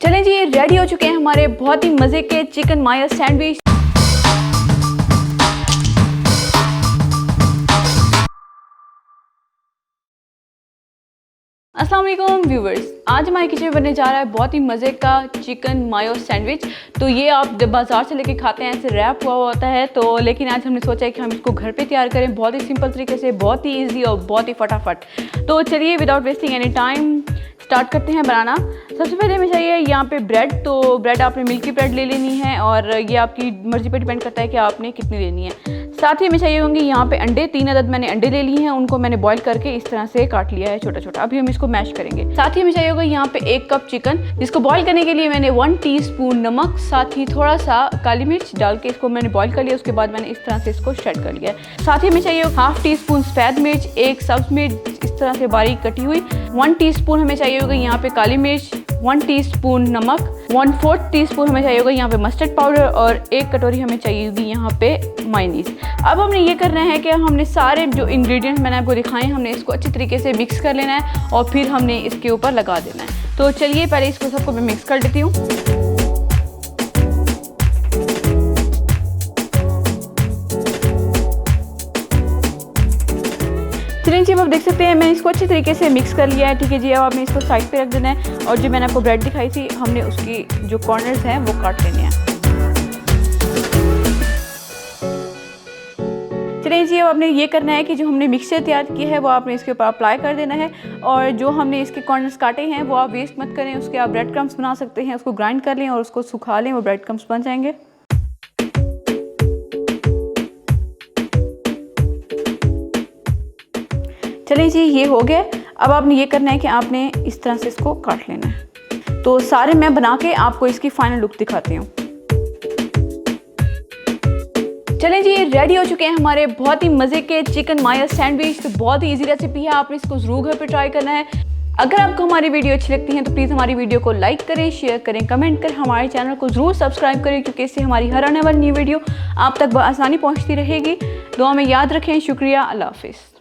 चलें जी, रेडी हो चुके हैं हमारे बहुत ही मज़े के चिकन मायो सैंडविच। अस्सलाम वालेकुम व्यूवर्स, आज हमारे किचन में बनने जा रहा है बहुत ही मज़े का चिकन मायो सैंडविच। तो ये आप जब बाज़ार से लेके खाते हैं ऐसे रैप हुआ होता है, तो लेकिन आज हमने सोचा है कि हम इसको घर पे तैयार करें बहुत ही सिंपल तरीके से, बहुत ही इजी और बहुत ही फटाफट। तो चलिए without wasting any time start करते हैं बनाना। सबसे पहले हमें चाहिए यहाँ पे ब्रेड। तो ब्रेड आपने मिल्की ब्रेड ले लेनी है और ये आपकी मर्ज़ी पे डिपेंड करता है कि आपने कितनी लेनी है। साथ ही हमें चाहिए होंगे यहाँ पे अंडे। 3 अदद मैंने अंडे ले लिए हैं, उनको मैंने बॉईल करके इस तरह से काट लिया है छोटा छोटा। अभी हम इसको मैश करेंगे। साथ ही हमें चाहिए होगा यहाँ पे 1 कप चिकन, जिसको बॉईल करने के लिए मैंने 1 टीस्पून नमक, साथ ही थोड़ा सा काली मिर्च डाल के इसको मैंने बॉईल कर लिया। उसके बाद मैंने इस तरह से इसको शेड कर लिया है। साथ ही हमें चाहिए 1/2 टीस्पून सफ़ेद मिर्च, 1 सब्ज़ मिर्च इस तरह से बारीक कटी हुई, 1 टीस्पून हमें चाहिए होगा यहाँ पे काली मिर्च, 1 टीस्पून नमक, 1/4 टीस्पून हमें चाहिए होगा यहाँ पे मस्टर्ड पाउडर और 1 कटोरी हमें चाहिए होगी यहाँ पे मायोनीज़। अब हमने ये करना है कि हमने सारे जो इंग्रेडिएंट्स मैंने आपको दिखाए हैं, हमने इसको अच्छी तरीके से मिक्स कर लेना है और फिर हमने इसके ऊपर लगा देना है। तो चलिए पहले इसको सबको मैं मिक्स कर देती हूँ। चलिए जी, अब आप देख सकते हैं मैंने इसको अच्छी तरीके से मिक्स कर लिया है। ठीक है जी, अब आपने इसको साइड पे रख देना है और जो मैंने आपको ब्रेड दिखाई थी, हमने उसकी जो कॉर्नर्स हैं वो काट लेने हैं। चलिए जी, अब आपने ये करना है कि जो हमने मिक्सचर तैयार किया है वो आपने इसके ऊपर अप्लाई कर देना है और जो हमने इसके कॉर्नर्स काटे हैं वो आप वेस्ट मत करें। उसके आप ब्रेड क्रम्स बना सकते हैं, उसको ग्राइंड कर लें और उसको सुखा लें, वो ब्रेड क्रम्स बन जाएंगे। चलिए जी, ये हो गया। अब आपने ये करना है कि आपने इस तरह से इसको काट लेना है। तो सारे मैं बना के आपको इसकी फाइनल लुक दिखाती हूँ। चलें जी, रेडी हो चुके हैं हमारे बहुत ही मज़े के चिकन मायो सैंडविच। तो बहुत ही इजी रेसिपी है, आपने इसको ज़रूर घर पे ट्राई करना है। अगर आपको हमारी वीडियो अच्छी लगती है तो प्लीज़ हमारी वीडियो को लाइक करें, शेयर करें, कमेंट करें, हमारे चैनल को ज़रूर सब्सक्राइब करें, क्योंकि इससे हमारी हर आने वाली न्यू वीडियो आप तक बआसानी पहुँचती रहेगी। दुआ में याद रखें। शुक्रिया, अल्लाह हाफिज़।